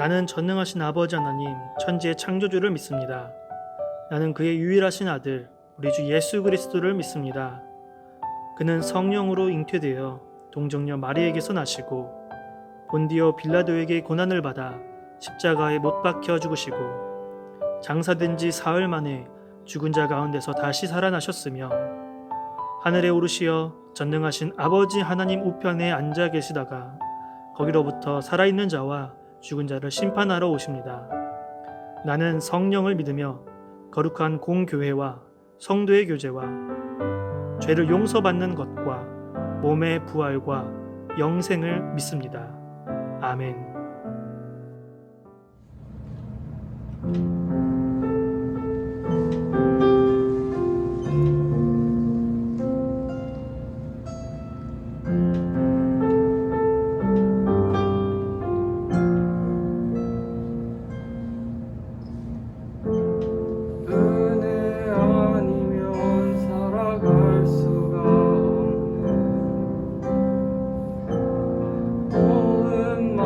나는 전능하신 아버지 하나님, 천지의 창조주를 믿습니다. 나는 그의 유일하신 아들, 우리 주 예수 그리스도를 믿습니다. 그는 성령으로 잉태되어 동정녀 마리에게서 나시고 본디오 빌라도에게 고난을 받아 십자가에 못 박혀 죽으시고 장사된 지 사흘 만에 죽은 자 가운데서 다시 살아나셨으며 하늘에 오르시어 전능하신 아버지 하나님 우편에 앉아 계시다가 거기로부터 살아있는 자와 죽은 자를 심판하러 오십니다. 나는 성령을 믿으며 거룩한 공교회와 성도의 교제와 죄를 용서받는 것과 몸의 부활과 영생을 믿습니다. 아멘. 은혜 아니면 살아갈 수가 없네. 모든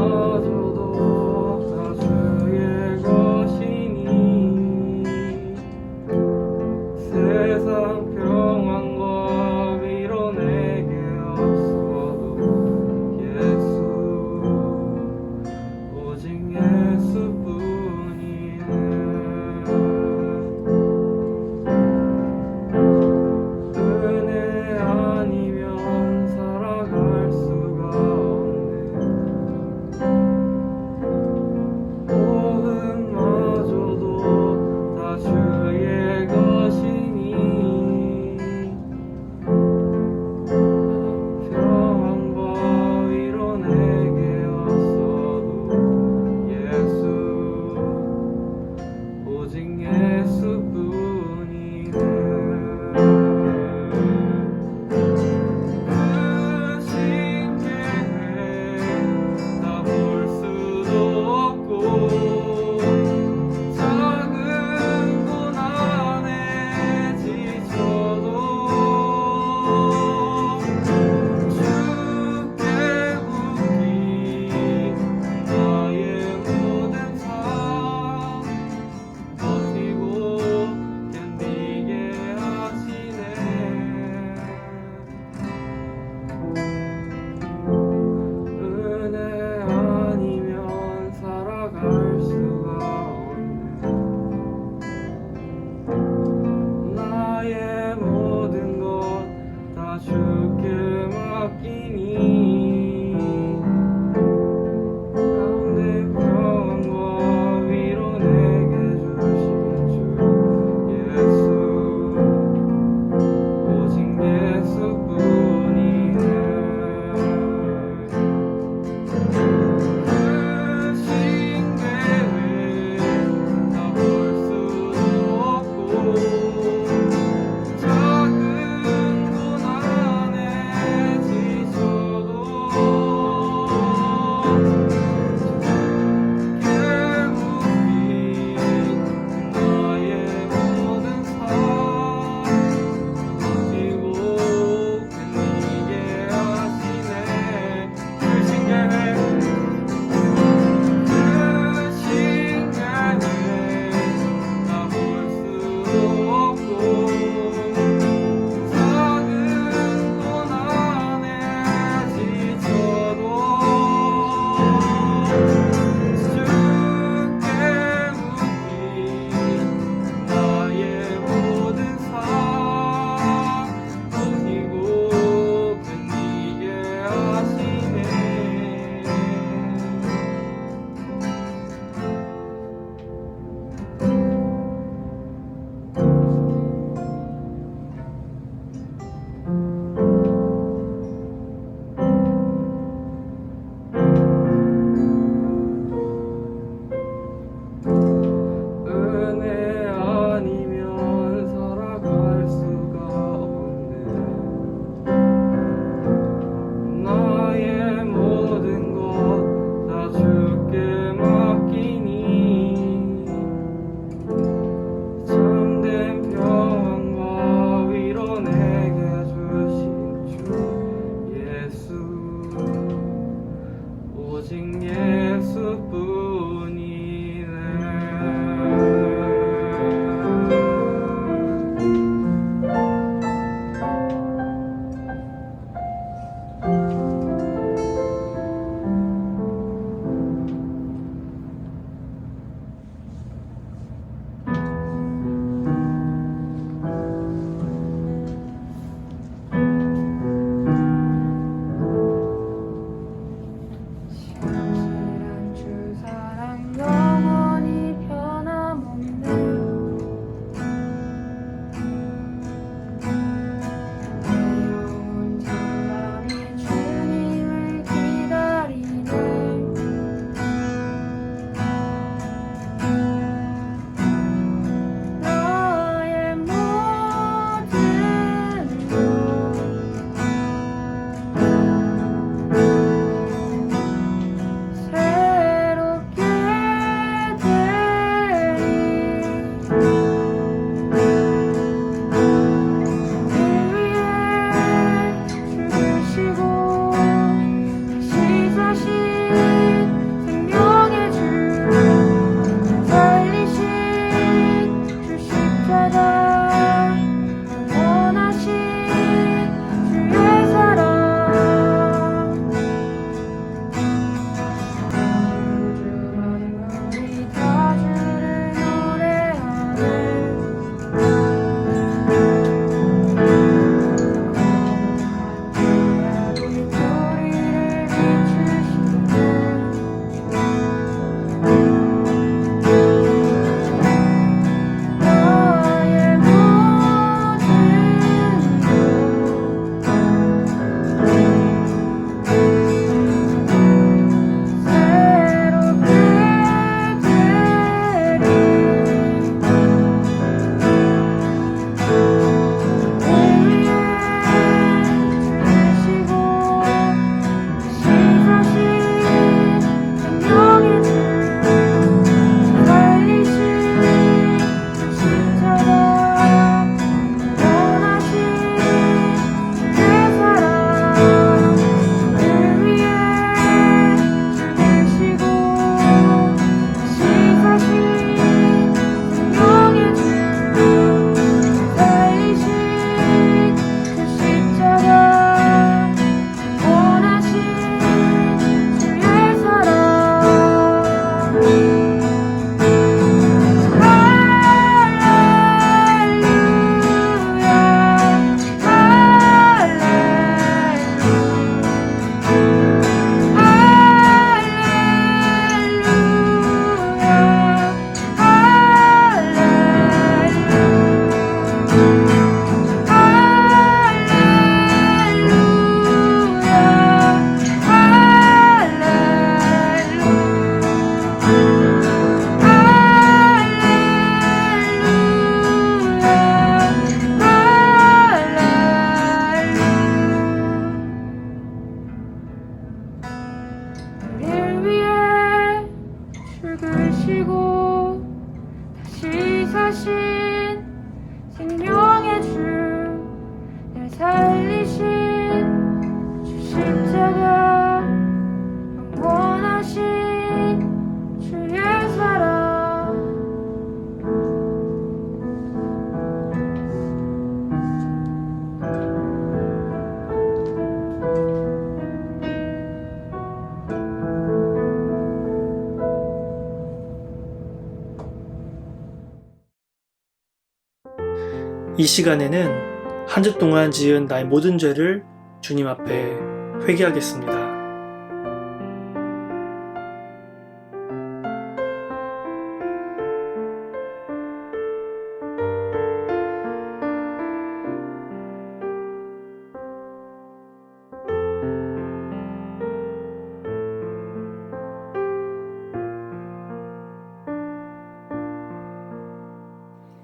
이 시간에는 한 주 동안 지은 나의 모든 죄를 주님 앞에 회개하겠습니다.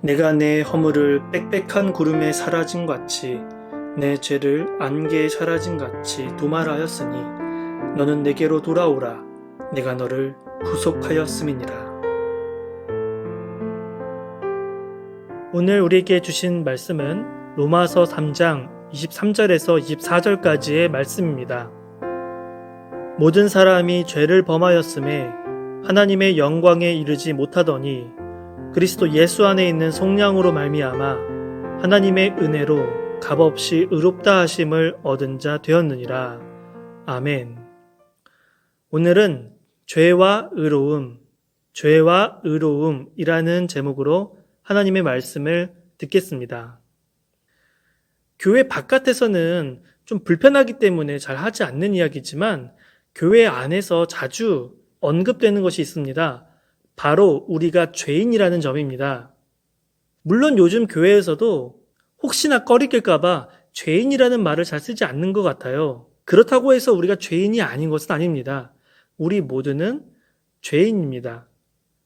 내가 내 허물을 빽빽한 구름에 사라진 같이 내 죄를 안개에 사라진 같이 두말하였으니 너는 내게로 돌아오라. 내가 너를 구속하였음이니라. 오늘 우리에게 주신 말씀은 로마서 3장 23절에서 24절까지의 말씀입니다. 모든 사람이 죄를 범하였음에 하나님의 영광에 이르지 못하더니 그리스도 예수 안에 있는 속량으로 말미암아 하나님의 은혜로 값없이 의롭다 하심을 얻은 자 되었느니라. 아멘. 오늘은 죄와 의로움이라는 제목으로 하나님의 말씀을 듣겠습니다. 교회 바깥에서는 좀 불편하기 때문에 잘 하지 않는 이야기지만 교회 안에서 자주 언급되는 것이 있습니다. 바로 우리가 죄인이라는 점입니다. 물론 요즘 교회에서도 혹시나 꺼리낄까봐 죄인이라는 말을 잘 쓰지 않는 것 같아요. 그렇다고 해서 우리가 죄인이 아닌 것은 아닙니다. 우리 모두는 죄인입니다.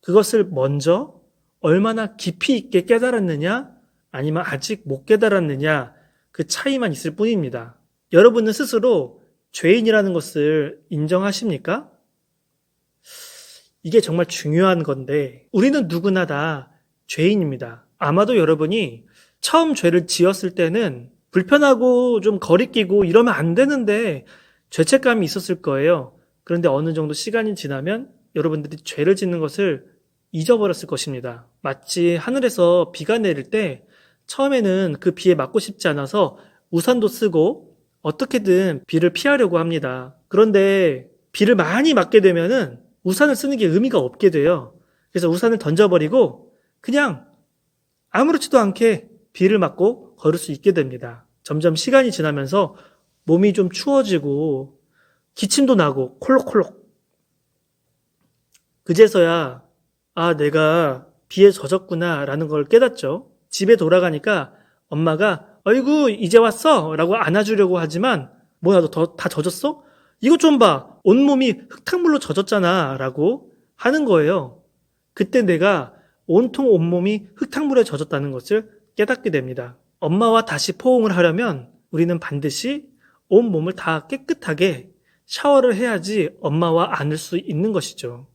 그것을 먼저 얼마나 깊이 있게 깨달았느냐 아니면 아직 못 깨달았느냐 그 차이만 있을 뿐입니다. 여러분은 스스로 죄인이라는 것을 인정하십니까? 이게 정말 중요한 건데 우리는 누구나 다 죄인입니다. 아마도 여러분이 처음 죄를 지었을 때는 불편하고 좀 거리끼고 이러면 안 되는데 죄책감이 있었을 거예요. 그런데 어느 정도 시간이 지나면 여러분들이 죄를 짓는 것을 잊어버렸을 것입니다. 마치 하늘에서 비가 내릴 때 처음에는 그 비에 맞고 싶지 않아서 우산도 쓰고 어떻게든 비를 피하려고 합니다. 그런데 비를 많이 맞게 되면은 우산을 쓰는 게 의미가 없게 돼요. 그래서 우산을 던져버리고 그냥 아무렇지도 않게 비를 맞고 걸을 수 있게 됩니다. 점점 시간이 지나면서 몸이 좀 추워지고 기침도 나고 콜록콜록. 그제서야 내가 비에 젖었구나 라는 걸 깨닫죠. 집에 돌아가니까 엄마가 아이고 이제 왔어 라고 안아주려고 하지만 뭐야 너 다 젖었어? 이것 좀 봐. 온몸이 흙탕물로 젖었잖아 라고 하는 거예요. 그때 내가 온통 온몸이 흙탕물에 젖었다는 것을 깨닫게 됩니다. 엄마와 다시 포옹을 하려면 우리는 반드시 온몸을 다 깨끗하게 샤워를 해야지 엄마와 안을 수 있는 것이죠.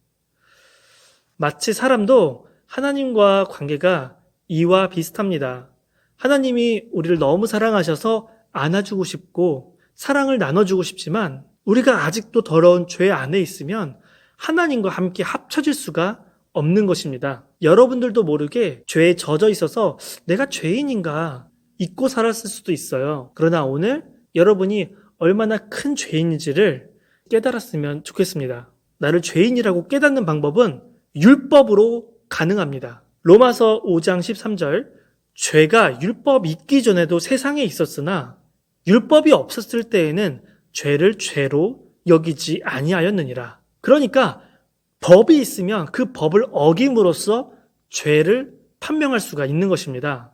마치 사람도 하나님과 관계가 이와 비슷합니다. 하나님이 우리를 너무 사랑하셔서 안아주고 싶고 사랑을 나눠주고 싶지만 우리가 아직도 더러운 죄 안에 있으면 하나님과 함께 합쳐질 수가 없는 것입니다. 여러분들도 모르게 죄에 젖어 있어서 내가 죄인인가 잊고 살았을 수도 있어요. 그러나 오늘 여러분이 얼마나 큰 죄인인지를 깨달았으면 좋겠습니다. 나를 죄인이라고 깨닫는 방법은 율법으로 가능합니다. 로마서 5장 13절 죄가 율법 있기 전에도 세상에 있었으나 율법이 없었을 때에는 죄를 죄로 여기지 아니하였느니라. 그러니까 법이 있으면 그 법을 어김으로써 죄를 판명할 수가 있는 것입니다.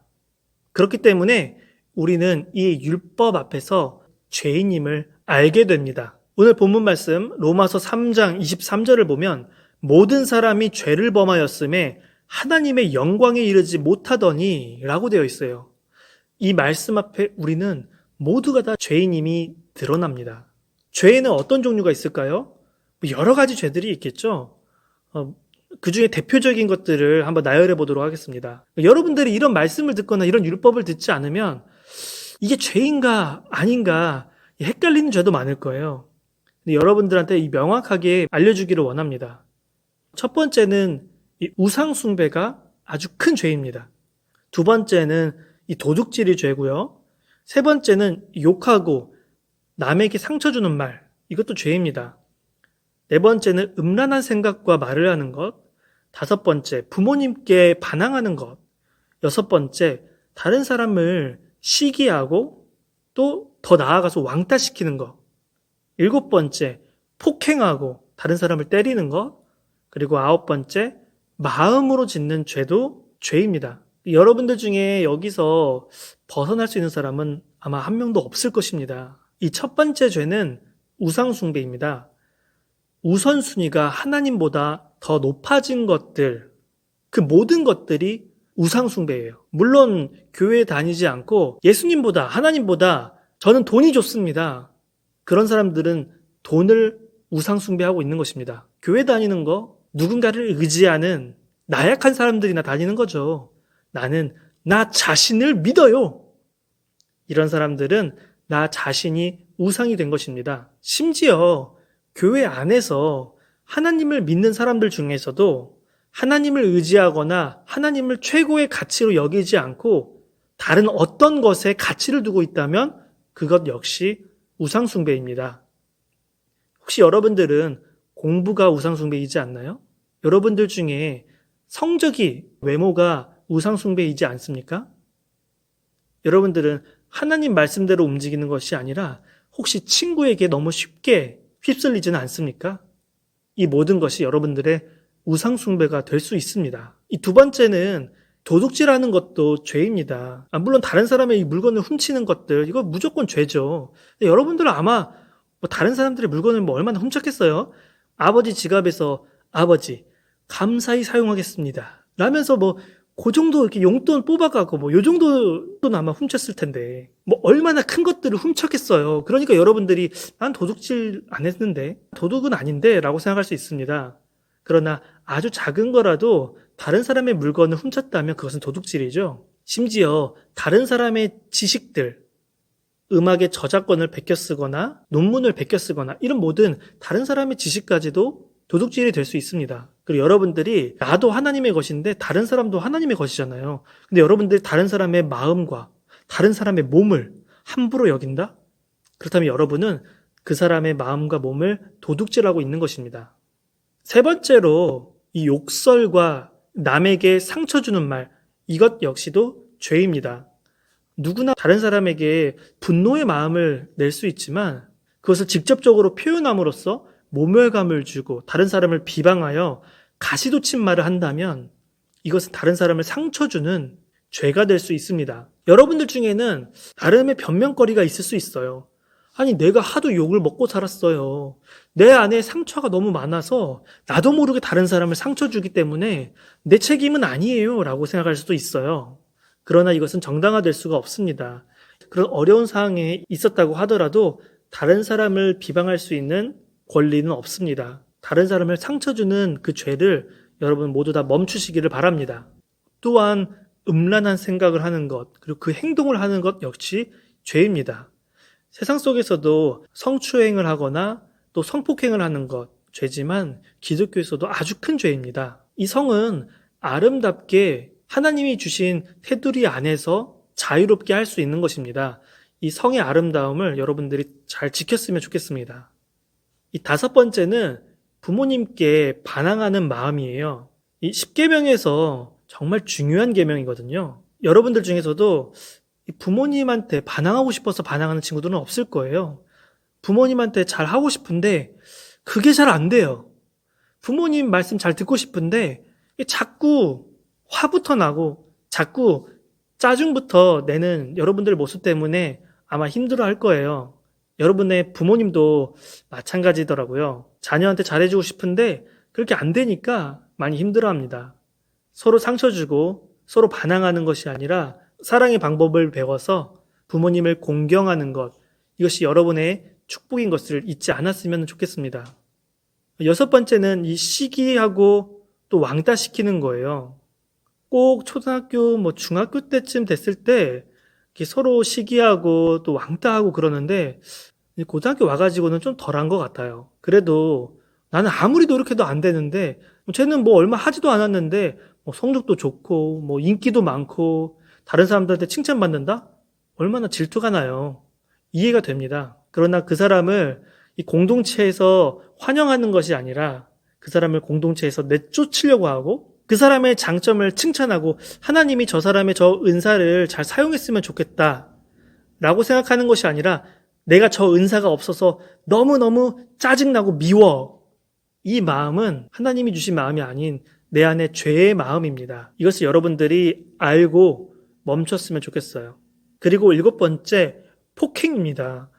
그렇기 때문에 우리는 이 율법 앞에서 죄인임을 알게 됩니다. 오늘 본문 말씀 로마서 3장 23절을 보면 모든 사람이 죄를 범하였음에 하나님의 영광에 이르지 못하더니 라고 되어 있어요. 이 말씀 앞에 우리는 모두가 다 죄인임이 드러납니다. 죄에는 어떤 종류가 있을까요? 여러 가지 죄들이 있겠죠. 그 중에 대표적인 것들을 한번 나열해 보도록 하겠습니다. 여러분들이 이런 말씀을 듣거나 이런 율법을 듣지 않으면 이게 죄인가 아닌가 헷갈리는 죄도 많을 거예요. 근데 여러분들한테 이 명확하게 알려주기를 원합니다. 첫 번째는 이 우상 숭배가 아주 큰 죄입니다. 두 번째는 이 도둑질이 죄고요. 세 번째는 욕하고 남에게 상처 주는 말, 이것도 죄입니다. 네 번째는 음란한 생각과 말을 하는 것. 다섯 번째, 부모님께 반항하는 것. 여섯 번째, 다른 사람을 시기하고 또 더 나아가서 왕따시키는 것. 7번째, 폭행하고 다른 사람을 때리는 것. 그리고 9번째, 마음으로 짓는 죄도 죄입니다. 여러분들 중에 여기서 벗어날 수 있는 사람은 아마 한 명도 없을 것입니다. 이 첫 번째 죄는 우상숭배입니다. 우선순위가 하나님보다 더 높아진 것들, 그 모든 것들이 우상숭배예요. 물론 교회에 다니지 않고 예수님보다, 하나님보다 저는 돈이 좋습니다. 그런 사람들은 돈을 우상숭배하고 있는 것입니다. 교회 다니는 거, 누군가를 의지하는 나약한 사람들이나 다니는 거죠. 나는 나 자신을 믿어요. 이런 사람들은 나 자신이 우상이 된 것입니다. 심지어 교회 안에서 하나님을 믿는 사람들 중에서도 하나님을 의지하거나 하나님을 최고의 가치로 여기지 않고 다른 어떤 것에 가치를 두고 있다면 그것 역시 우상숭배입니다. 혹시 여러분들은 공부가 우상숭배이지 않나요? 여러분들 중에 성적이, 외모가 우상숭배이지 않습니까? 여러분들은 하나님 말씀대로 움직이는 것이 아니라 혹시 친구에게 너무 쉽게 휩쓸리지는 않습니까? 이 모든 것이 여러분들의 우상숭배가 될 수 있습니다. 이 두 번째는 도둑질하는 것도 죄입니다. 물론 다른 사람의 이 물건을 훔치는 것들, 이거 무조건 죄죠. 여러분들은 아마 다른 사람들의 물건을 얼마나 훔쳤겠어요? 아버지 지갑에서 아버지 감사히 사용하겠습니다 라면서 그 정도 이렇게 용돈 뽑아가고 요 정도는 아마 훔쳤을 텐데 얼마나 큰 것들을 훔쳤겠어요. 그러니까 여러분들이 난 도둑질 안 했는데, 도둑은 아닌데 라고 생각할 수 있습니다. 그러나 아주 작은 거라도 다른 사람의 물건을 훔쳤다면 그것은 도둑질이죠. 심지어 다른 사람의 지식들, 음악의 저작권을 베껴 쓰거나 논문을 베껴 쓰거나 이런 모든 다른 사람의 지식까지도 도둑질이 될 수 있습니다. 그리고 여러분들이 나도 하나님의 것인데 다른 사람도 하나님의 것이잖아요. 근데 여러분들이 다른 사람의 마음과 다른 사람의 몸을 함부로 여긴다? 그렇다면 여러분은 그 사람의 마음과 몸을 도둑질하고 있는 것입니다. 세 번째로 이 욕설과 남에게 상처 주는 말, 이것 역시도 죄입니다. 누구나 다른 사람에게 분노의 마음을 낼 수 있지만 그것을 직접적으로 표현함으로써 모멸감을 주고 다른 사람을 비방하여 가시돋친 말을 한다면 이것은 다른 사람을 상처 주는 죄가 될 수 있습니다. 여러분들 중에는 나름의 변명거리가 있을 수 있어요. 아니, 내가 하도 욕을 먹고 살았어요. 내 안에 상처가 너무 많아서 나도 모르게 다른 사람을 상처 주기 때문에 내 책임은 아니에요 라고 생각할 수도 있어요. 그러나 이것은 정당화될 수가 없습니다. 그런 어려운 상황에 있었다고 하더라도 다른 사람을 비방할 수 있는 권리는 없습니다. 다른 사람을 상처 주는 그 죄를 여러분 모두 다 멈추시기를 바랍니다. 또한 음란한 생각을 하는 것, 그리고 그 행동을 하는 것 역시 죄입니다. 세상 속에서도 성추행을 하거나 또 성폭행을 하는 것 죄지만 기독교에서도 아주 큰 죄입니다. 이 성은 아름답게 하나님이 주신 테두리 안에서 자유롭게 할 수 있는 것입니다. 이 성의 아름다움을 여러분들이 잘 지켰으면 좋겠습니다. 이 다섯 번째는 부모님께 반항하는 마음이에요. 이 10계명에서 정말 중요한 계명이거든요. 여러분들 중에서도 부모님한테 반항하고 싶어서 반항하는 친구들은 없을 거예요. 부모님한테 잘 하고 싶은데 그게 잘 안 돼요. 부모님 말씀 잘 듣고 싶은데 자꾸 화부터 나고 자꾸 짜증부터 내는 여러분들 모습 때문에 아마 힘들어할 거예요. 여러분의 부모님도 마찬가지더라고요. 자녀한테 잘해주고 싶은데 그렇게 안 되니까 많이 힘들어합니다. 서로 상처 주고 서로 반항하는 것이 아니라 사랑의 방법을 배워서 부모님을 공경하는 것, 이것이 여러분의 축복인 것을 잊지 않았으면 좋겠습니다. 여섯 번째는 이 시기하고 또 왕따시키는 거예요. 꼭 초등학교, 중학교 때쯤 됐을 때 이렇게 서로 시기하고 또 왕따하고 그러는데 고등학교 와가지고는 좀 덜한 것 같아요. 그래도 나는 아무리 노력해도 안 되는데 쟤는 얼마 하지도 않았는데 성적도 좋고 인기도 많고 다른 사람들한테 칭찬받는다? 얼마나 질투가 나요. 이해가 됩니다. 그러나 그 사람을 이 공동체에서 환영하는 것이 아니라 그 사람을 공동체에서 내쫓으려고 하고 그 사람의 장점을 칭찬하고 하나님이 저 사람의 저 은사를 잘 사용했으면 좋겠다 라고 생각하는 것이 아니라 내가 저 은사가 없어서 너무너무 짜증나고 미워. 이 마음은 하나님이 주신 마음이 아닌 내 안의 죄의 마음입니다. 이것을 여러분들이 알고 멈췄으면 좋겠어요. 그리고 7번째, 폭행입니다.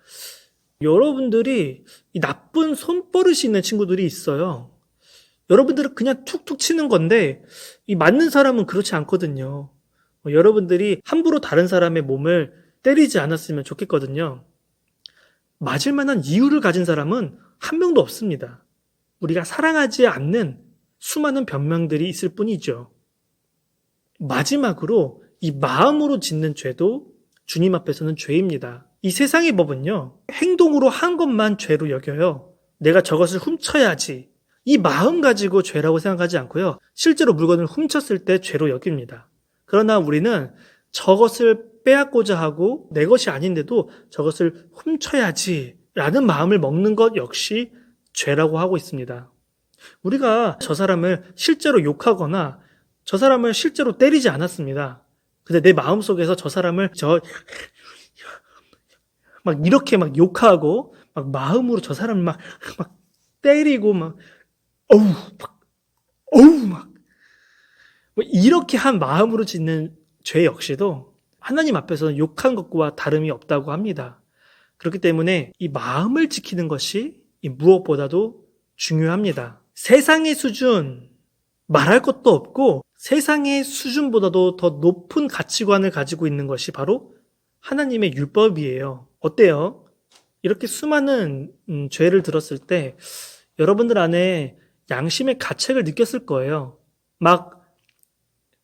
여러분들이 이 나쁜 손버릇이 있는 친구들이 있어요. 여러분들은 그냥 툭툭 치는 건데 이 맞는 사람은 그렇지 않거든요. 여러분들이 함부로 다른 사람의 몸을 때리지 않았으면 좋겠거든요. 맞을 만한 이유를 가진 사람은 한 명도 없습니다. 우리가 사랑하지 않는 수많은 변명들이 있을 뿐이죠. 마지막으로 이 마음으로 짓는 죄도 주님 앞에서는 죄입니다. 이 세상의 법은요, 행동으로 한 것만 죄로 여겨요. 내가 저것을 훔쳐야지. 이 마음 가지고 죄라고 생각하지 않고요. 실제로 물건을 훔쳤을 때 죄로 여깁니다. 그러나 우리는 저것을 빼앗고자 하고 내 것이 아닌데도 저것을 훔쳐야지 라는 마음을 먹는 것 역시 죄라고 하고 있습니다. 우리가 저 사람을 실제로 욕하거나 저 사람을 실제로 때리지 않았습니다. 근데 내 마음속에서 저 사람을 막 이렇게 막 욕하고 막 마음으로 저 사람을 막 때리고 막 뭐 이렇게 한 마음으로 짓는 죄 역시도 하나님 앞에서는 욕한 것과 다름이 없다고 합니다. 그렇기 때문에 이 마음을 지키는 것이 무엇보다도 중요합니다. 세상의 수준 말할 것도 없고 세상의 수준보다도 더 높은 가치관을 가지고 있는 것이 바로 하나님의 율법이에요. 어때요? 이렇게 수많은 죄를 들었을 때 여러분들 안에 양심의 가책을 느꼈을 거예요. 막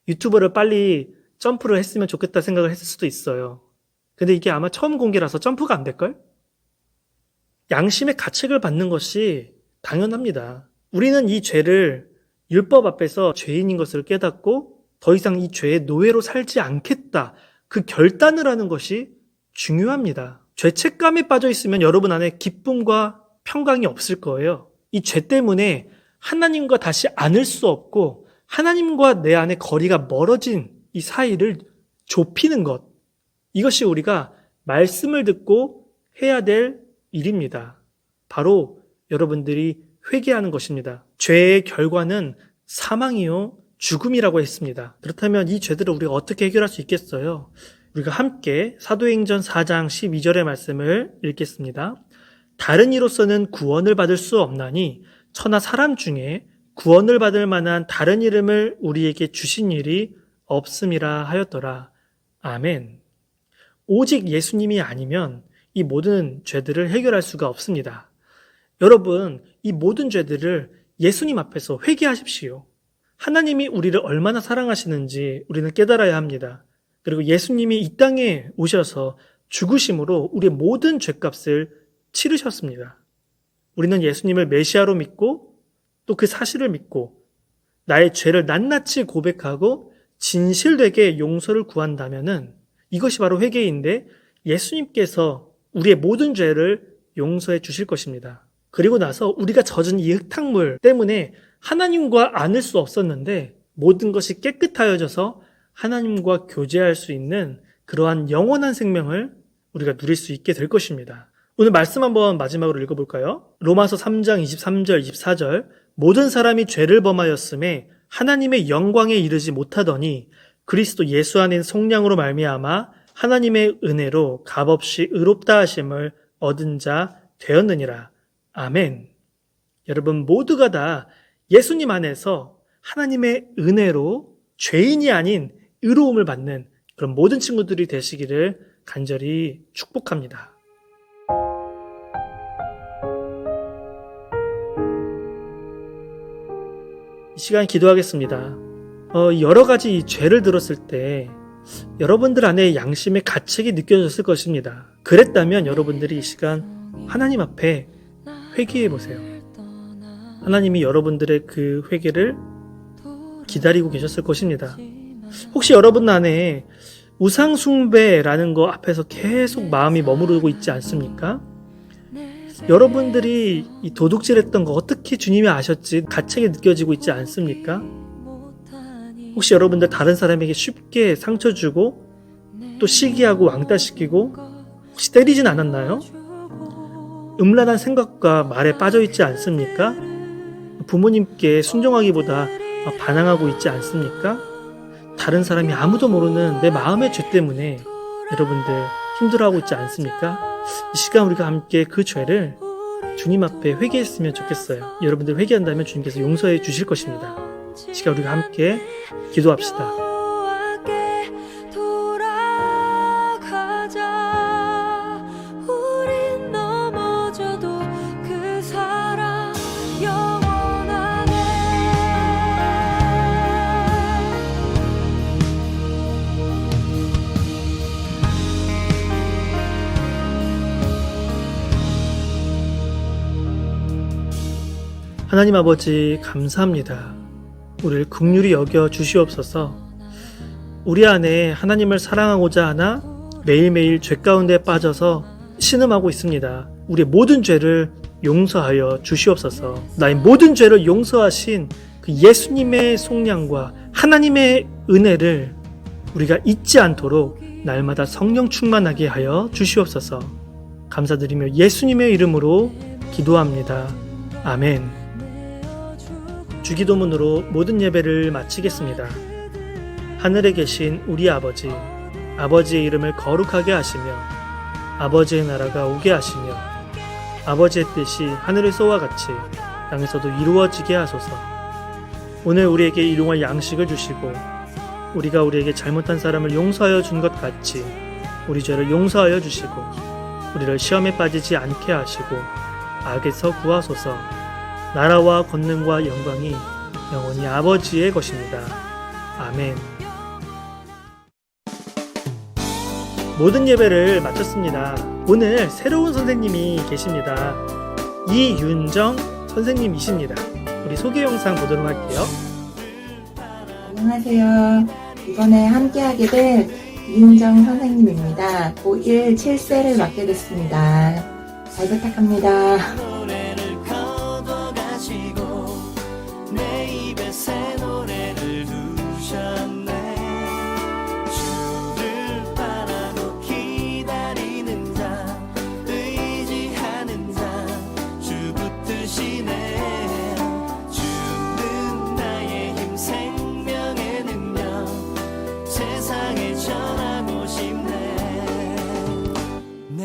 유튜버를 빨리 점프를 했으면 좋겠다 생각을 했을 수도 있어요. 근데 이게 아마 처음 공개라서 점프가 안 될걸? 양심의 가책을 받는 것이 당연합니다. 우리는 이 죄를 율법 앞에서 죄인인 것을 깨닫고 더 이상 이 죄의 노예로 살지 않겠다. 그 결단을 하는 것이 중요합니다. 죄책감에 빠져 있으면 여러분 안에 기쁨과 평강이 없을 거예요. 이 죄 때문에 하나님과 다시 안을 수 없고 하나님과 내 안에 거리가 멀어진 이 사이를 좁히는 것. 이것이 우리가 말씀을 듣고 해야 될 일입니다. 바로 여러분들이 회개하는 것입니다. 죄의 결과는 사망이요 죽음이라고 했습니다. 그렇다면 이 죄들을 우리가 어떻게 해결할 수 있겠어요? 우리가 함께 사도행전 4장 12절의 말씀을 읽겠습니다. 다른 이로서는 구원을 받을 수 없나니 천하 사람 중에 구원을 받을 만한 다른 이름을 우리에게 주신 일이 없음이라 하였더라. 아멘. 오직 예수님이 아니면 이 모든 죄들을 해결할 수가 없습니다. 여러분, 이 모든 죄들을 예수님 앞에서 회개하십시오. 하나님이 우리를 얼마나 사랑하시는지 우리는 깨달아야 합니다. 그리고 예수님이 이 땅에 오셔서 죽으심으로 우리의 모든 죄값을 치르셨습니다. 우리는 예수님을 메시아로 믿고 또 그 사실을 믿고 나의 죄를 낱낱이 고백하고 진실되게 용서를 구한다면은 이것이 바로 회개인데 예수님께서 우리의 모든 죄를 용서해 주실 것입니다. 그리고 나서 우리가 젖은 이 흙탕물 때문에 하나님과 안을 수 없었는데 모든 것이 깨끗하여져서 하나님과 교제할 수 있는 그러한 영원한 생명을 우리가 누릴 수 있게 될 것입니다. 오늘 말씀 한번 마지막으로 읽어볼까요? 로마서 3장 23절 24절 모든 사람이 죄를 범하였음에 하나님의 영광에 이르지 못하더니 그리스도 예수 안에 속량으로 말미암아 하나님의 은혜로 값없이 의롭다 하심을 얻은 자 되었느니라. 아멘. 여러분 모두가 다 예수님 안에서 하나님의 은혜로 죄인이 아닌 의로움을 받는 그런 모든 친구들이 되시기를 간절히 축복합니다. 이 시간 기도하겠습니다. 여러 가지 이 죄를 들었을 때 여러분들 안에 양심의 가책이 느껴졌을 것입니다. 그랬다면 여러분들이 이 시간 하나님 앞에 회개해 보세요. 하나님이 여러분들의 그 회개를 기다리고 계셨을 것입니다. 혹시 여러분 안에 우상숭배라는 거 앞에서 계속 마음이 머무르고 있지 않습니까? 여러분들이 이 도둑질했던 거 어떻게 주님이 아셨지 가책이 느껴지고 있지 않습니까? 혹시 여러분들 다른 사람에게 쉽게 상처 주고 또 시기하고 왕따시키고 혹시 때리진 않았나요? 음란한 생각과 말에 빠져 있지 않습니까? 부모님께 순종하기보다 반항하고 있지 않습니까? 다른 사람이 아무도 모르는 내 마음의 죄 때문에 여러분들 힘들어하고 있지 않습니까? 이 시간 우리가 함께 그 죄를 주님 앞에 회개했으면 좋겠어요. 여러분들 회개한다면 주님께서 용서해 주실 것입니다. 이 시간 우리가 함께 기도합시다. 하나님 아버지 감사합니다. 우리를 긍휼히 여겨 주시옵소서. 우리 안에 하나님을 사랑하고자 하나 매일매일 죄 가운데 빠져서 신음하고 있습니다. 우리의 모든 죄를 용서하여 주시옵소서. 나의 모든 죄를 용서하신 그 예수님의 속량과 하나님의 은혜를 우리가 잊지 않도록 날마다 성령 충만하게 하여 주시옵소서. 감사드리며 예수님의 이름으로 기도합니다. 아멘. 주기도문으로 모든 예배를 마치겠습니다. 하늘에 계신 우리 아버지, 아버지의 이름을 거룩하게 하시며 아버지의 나라가 오게 하시며 아버지의 뜻이 하늘에서와 같이 땅에서도 이루어지게 하소서. 오늘 우리에게 일용할 양식을 주시고 우리가 우리에게 잘못한 사람을 용서하여 준 것 같이 우리 죄를 용서하여 주시고 우리를 시험에 빠지지 않게 하시고 악에서 구하소서. 나라와 권능과 영광이 영원히 아버지의 것입니다. 아멘. 모든 예배를 마쳤습니다. 오늘 새로운 선생님이 계십니다. 이윤정 선생님이십니다. 우리 소개 영상 보도록 할게요. 안녕하세요. 이번에 함께하게 될 이윤정 선생님입니다. 고1 7세를 맡게 됐습니다. 잘 부탁합니다.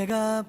내가